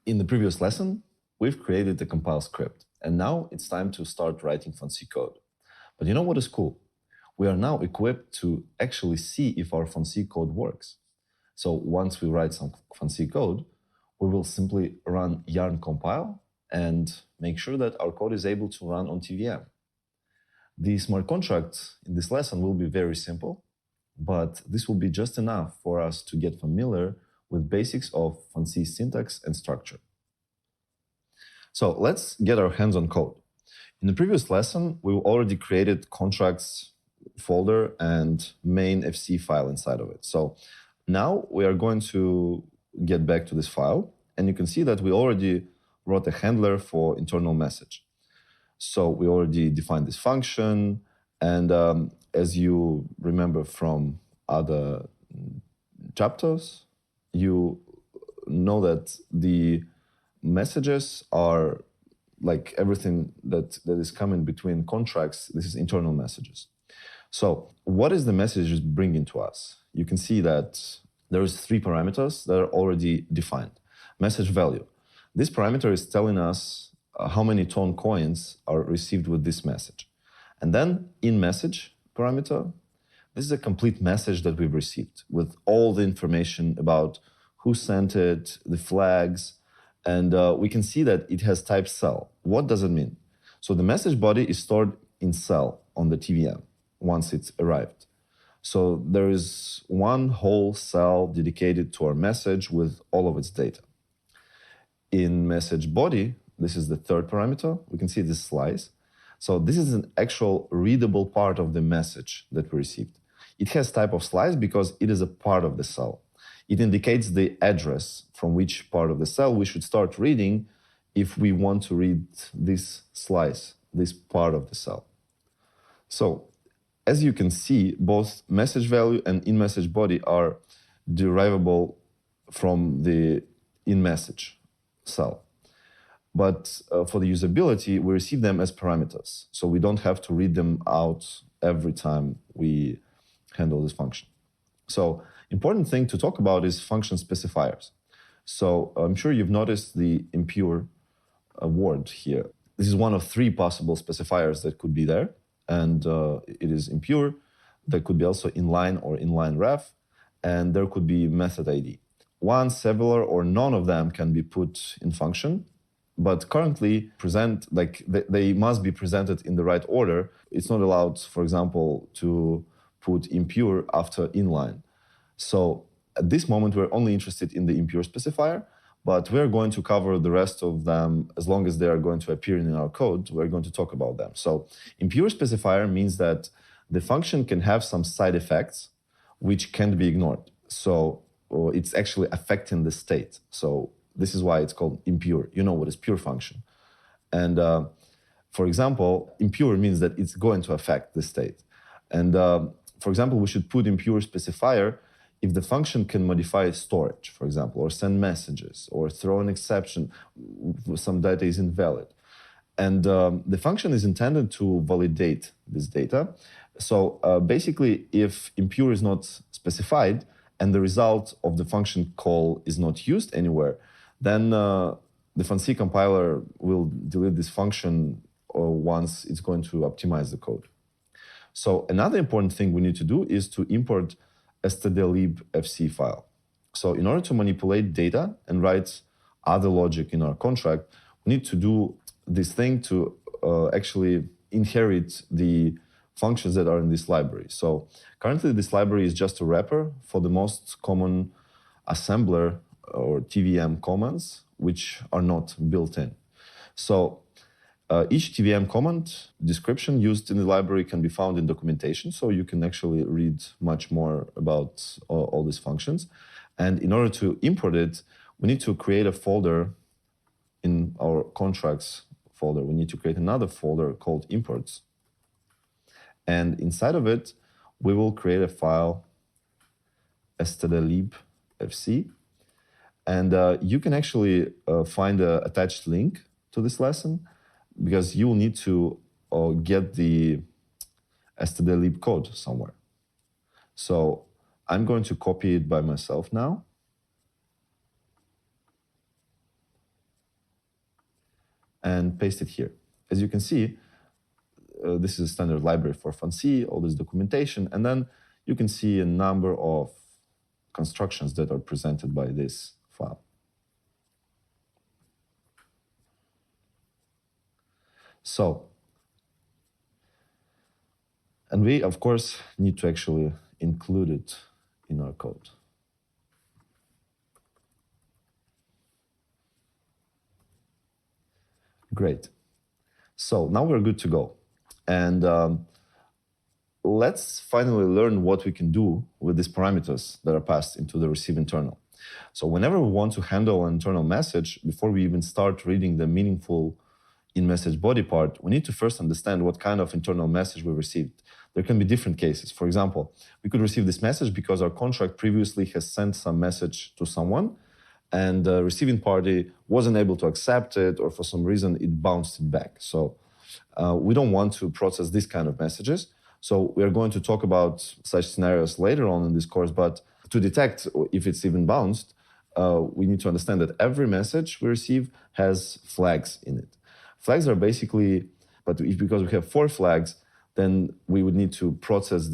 In the previous lesson, we've created the compile script, and now it's time to start writing FunC code. But you know what is cool? We are now equipped to actually see if our FunC code works. So once we write some FunC code, we will simply run yarn compile and make sure that our code is able to run on TVM. The smart contract in this lesson will be very simple, but this will be just enough for us to get familiar with basics of FunC syntax and structure. So let's get our hands on code. In the previous lesson, we already created contracts folder and main FC file inside of it. So now we are going to get back to this file, and you can see that we already wrote a handler for internal message. So we already defined this function, and as you remember from other chapters, you know that the messages are like everything that is coming between contracts. This is internal messages. So what is the message bringing to us? You can see that there is 3 parameters that are already defined. Message value. This parameter is telling us how many TON coins are received with this message. And then in message parameter, this is a complete message that we've received with all the information about who sent it, the flags, and we can see that it has type cell. What does it mean? So the message body is stored in cell on the TVM once it's arrived. So there is one whole cell dedicated to our message with all of its data. In message body, this is the 3rd parameter. We can see this slice. So this is an actual readable part of the message that we received. It has type of slice because it is a part of the cell. It indicates the address from which part of the cell we should start reading if we want to read this slice, this part of the cell. So as you can see, both message value and in-message body are derivable from the in-message cell. But for the usability, we receive them as parameters. So we don't have to read them out every time we handle this function. So important thing to talk about is function specifiers. So I'm sure you've noticed the impure word here. This is one of 3 possible specifiers that could be there, and it is impure. There could be also inline or inline ref, and there could be method ID. One, several, or none of them can be put in function, but currently they must be presented in the right order. It's not allowed, for example, to put impure after inline. So at this moment, we're only interested in the impure specifier, but we're going to cover the rest of them as long as they are going to appear in our code. We're going to talk about them. So impure specifier means that the function can have some side effects which can't be ignored. So it's actually affecting the state. So this is why it's called impure. You know what is pure function. And for example, impure means that it's going to affect the state. And for example, we should put impure specifier if the function can modify storage, for example, or send messages, or throw an exception if some data is invalid. And the function is intended to validate this data. So basically, if impure is not specified and the result of the function call is not used anywhere, then the FunC compiler will delete this function once it's going to optimize the code. So another important thing we need to do is to import stdlib fc file. So in order to manipulate data and write other logic in our contract, we need to do this thing to actually inherit the functions that are in this library. So currently this library is just a wrapper for the most common assembler or TVM commands, which are not built in. So each TVM command description used in the library can be found in documentation, so you can actually read much more about all these functions. And in order to import it, we need to create a folder in our contracts folder. We need to create another folder called imports. And inside of it, we will create a file stdlib fc. And you can actually find an attached link to this lesson, because you will need to get the stdlib code somewhere. So I'm going to copy it by myself now. and paste it here. As you can see, this is a standard library for FunC, all this documentation, and then you can see a number of constructions that are presented by this file. So, and we, of course, need to actually include it in our code. Great. So now we're good to go. And let's finally learn what we can do with these parameters that are passed into the receive internal. So whenever we want to handle an internal message, before we even start reading the meaningful in-message body part, we need to first understand what kind of internal message we received. There can be different cases. For example, we could receive this message because our contract previously has sent some message to someone, and the receiving party wasn't able to accept it, or for some reason it bounced it back. So we don't want to process this kind of messages. So we are going to talk about such scenarios later on in this course, but to detect if it's even bounced, we need to understand that every message we receive has flags in it. Flags are basically, but because we have 4 flags, then we would need to process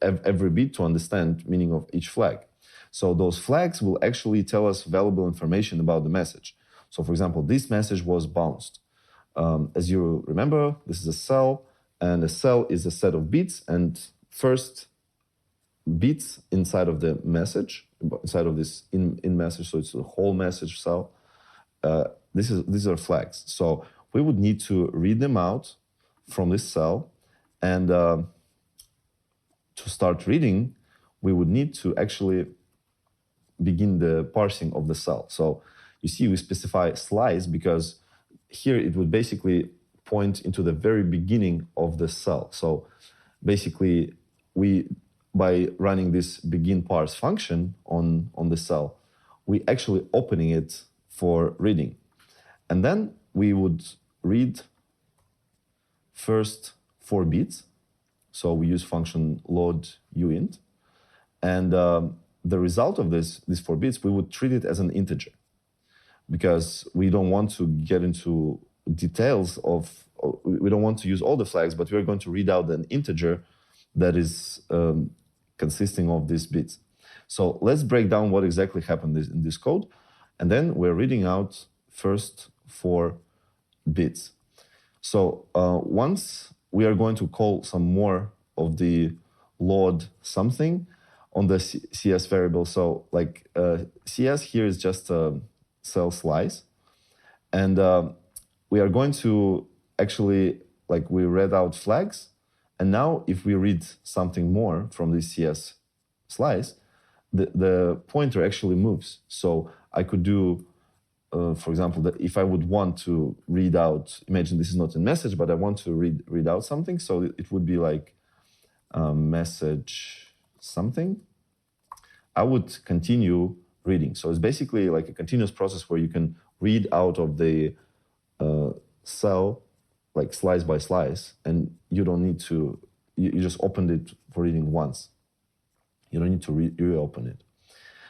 every bit to understand meaning of each flag. So those flags will actually tell us valuable information about the message. So for example, this message was bounced. As you remember, this is a cell, and a cell is a set of bits, and first bits inside of the message, inside of this in message, so it's a whole message cell. These are flags. So we would need to read them out from this cell, and to start reading, we would need to actually begin the parsing of the cell. So you see, we specify slice because here it would basically point into the very beginning of the cell. So basically, by running this begin parse function on the cell, we actually opening it for reading. And then we would read first 4 bits. So we use function load uint. And the result of these 4 bits, we would treat it as an integer, because we don't want to get into details of, we don't want to use all the flags, but we're going to read out an integer that is consisting of these bits. So let's break down what exactly happened in this code. And then we're reading out first 4 bits. So once we are going to call some more of the load something on the CS variable. So like CS here is just a cell slice. And we are going to actually, like, we read out flags. And now if we read something more from this CS slice, the pointer actually moves. So I could do, for example, that if I would want to read out, imagine this is not a message, but I want to read out something. So it would be like message something. I would continue reading. So it's basically like a continuous process where you can read out of the cell, like slice by slice, and you don't need to, you just opened it for reading once. You don't need to reopen it.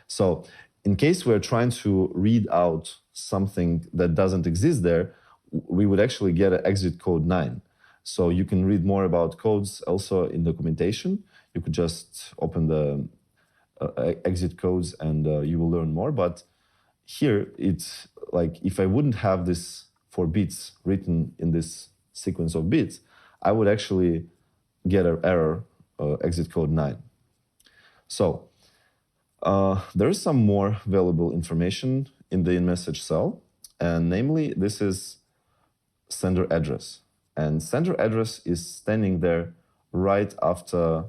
So in case we're trying to read out something that doesn't exist there, we would actually get an exit code 9. So you can read more about codes also in documentation. You could just open the exit codes and you will learn more. But here, it's like if I wouldn't have this 4 bits written in this sequence of bits, I would actually get an error, exit code 9. So there is some more valuable information in the in-message cell, and namely, this is sender address. And sender address is standing there right after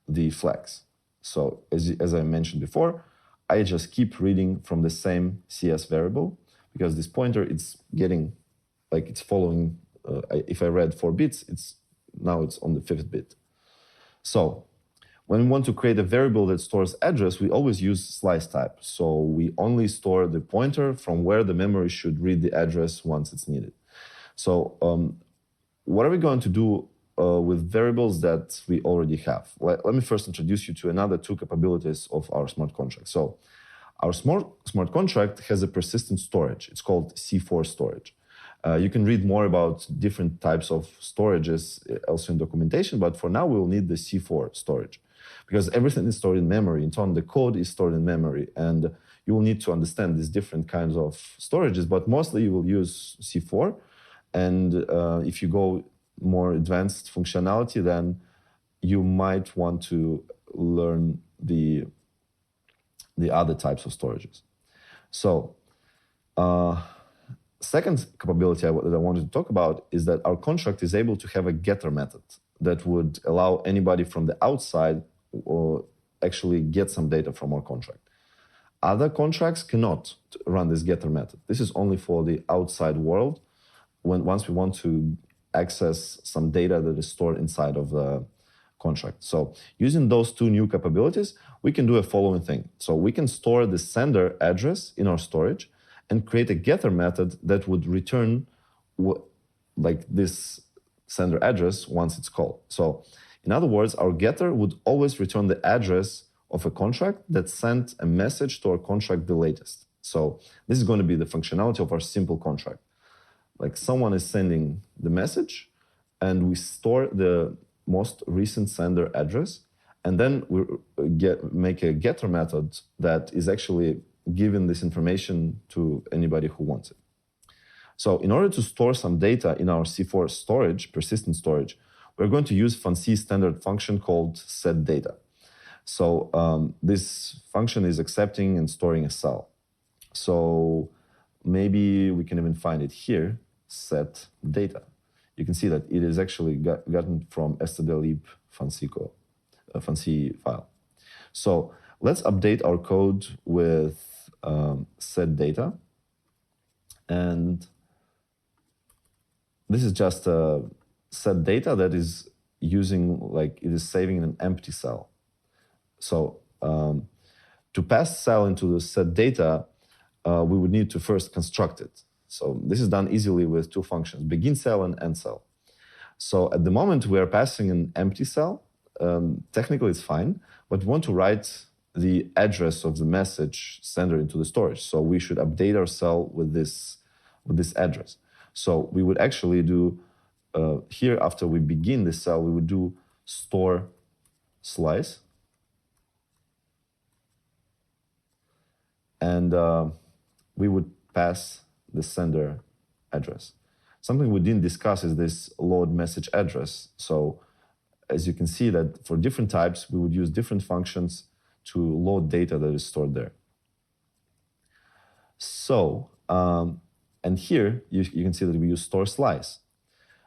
the flags. So as I mentioned before, I just keep reading from the same CS variable, because this pointer, it's getting, like it's following, if I read 4 bits, now it's on the 5th bit. So when we want to create a variable that stores address, we always use slice type. So we only store the pointer from where the memory should read the address once it's needed. So what are we going to do with variables that we already have? Let me first introduce you to another 2 capabilities of our smart contract. So our smart contract has a persistent storage. It's called C4 storage. You can read more about different types of storages also in documentation, but for now we will need the C4 storage because everything is stored in memory. In TON, the code is stored in memory, and you will need to understand these different kinds of storages, but mostly you will use C4. And if you go more advanced functionality, then you might want to learn the other types of storages. So, second capability that I wanted to talk about is that our contract is able to have a getter method that would allow anybody from the outside or actually get some data from our contract. Other contracts cannot run this getter method. This is only for the outside world once we want to access some data that is stored inside of the contract. So using those two new capabilities, we can do a following thing. So we can store the sender address in our storage and create a getter method that would return like this sender address once it's called. So in other words, our getter would always return the address of a contract that sent a message to our contract the latest. So this is going to be the functionality of our simple contract. Like someone is sending the message and we store the most recent sender address, and then we make a getter method that is actually giving this information to anybody who wants it. So in order to store some data in our C4 storage, persistent storage, we're going to use FunC standard function called setData. So this function is accepting and storing a cell. So maybe we can even find it here, setData. You can see that it is actually gotten from stdlib FunC file. So let's update our code with setData. And this is just a setData that is using, like, it is saving an empty cell. So to pass cell into the setData, we would need to first construct it. So this is done easily with two functions, begin cell and end cell. So at the moment, we are passing an empty cell. Technically, it's fine, but we want to write the address of the message sender into the storage. So we should update our cell with this address. So we would actually do, here after we begin the cell, we would do store slice. And we would pass the sender address. Something we didn't discuss is this load message address. So as you can see that for different types, we would use different functions to load data that is stored there. So, and here you can see that we use store slice.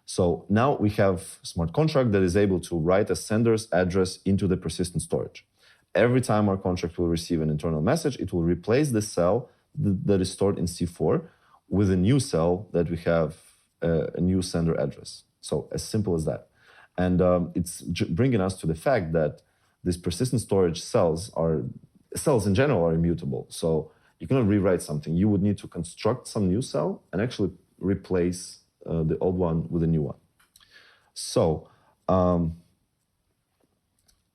So now we have a smart contract that is able to write a sender's address into the persistent storage. Every time our contract will receive an internal message, it will replace the cell that is stored in C4 with a new cell that we have a new sender address. So as simple as that. And it's bringing us to the fact that these persistent storage cells in general are immutable. So you cannot rewrite something. You would need to construct some new cell and actually replace the old one with a new one. So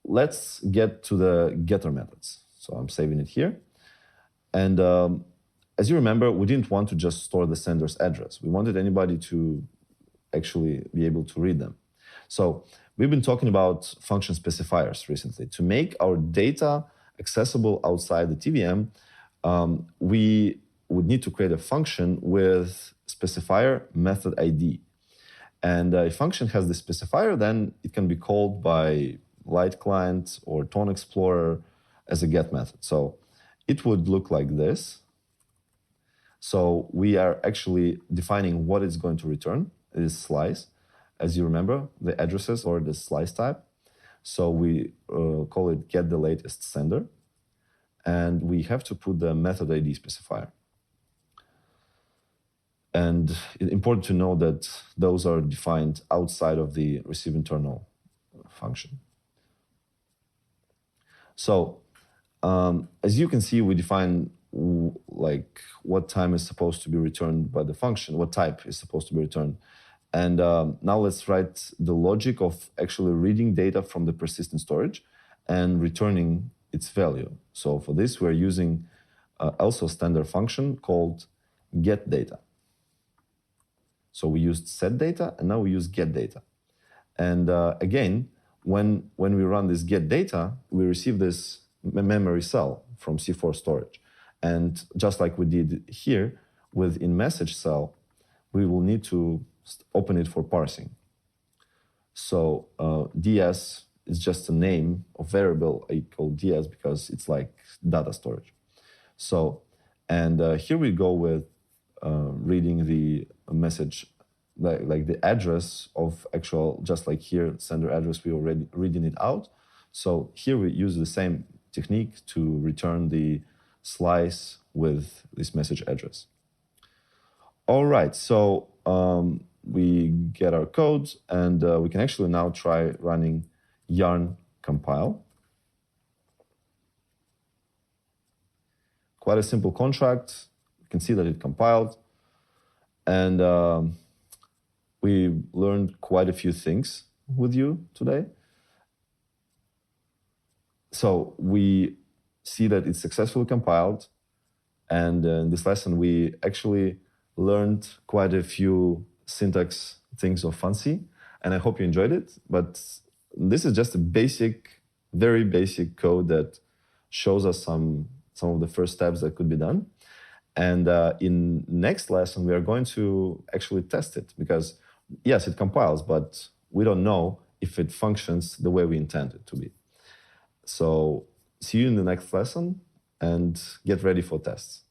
let's get to the getter methods. So I'm saving it here. And as you remember, we didn't want to just store the sender's address. We wanted anybody to actually be able to read them. So we've been talking about function specifiers recently. To make our data accessible outside the TVM, we would need to create a function with specifier method ID. And if a function has the specifier, then it can be called by Light Client or TON Explorer as a get method. So it would look like this. So we are actually defining what it's going to return. It is slice. As you remember, the addresses or the slice type. So we call it get the latest sender. And we have to put the method ID specifier. And it's important to know that those are defined outside of the receive internal function. So as you can see, we define like what time is supposed to be returned by the function, what type is supposed to be returned. And now let's write the logic of actually reading data from the persistent storage and returning its value. So for this, we're using also standard function called getData. So we used set data, and now we use get data. And again, when we run this get data, we receive this memory cell from C4 storage. And just like we did here with in-message cell, we will need to open it for parsing. So DS is just a name of variable I call DS because it's like data storage. So, and here we go with reading the message, like the address of actual, just like here, sender address, we already reading it out. So here we use the same technique to return the slice with this message address. All right, so we get our code, and we can actually now try running yarn compile. Quite a simple contract. You can see that it compiled. And we learned quite a few things with you today. So we see that it's successfully compiled. And in this lesson, we actually learned quite a few syntax things of FunC, and I hope you enjoyed it. But this is just a basic, very basic code that shows us some of the first steps that could be done. And in next lesson, we are going to actually test it because, yes, it compiles, but we don't know if it functions the way we intend it to be. So see you in the next lesson and get ready for tests.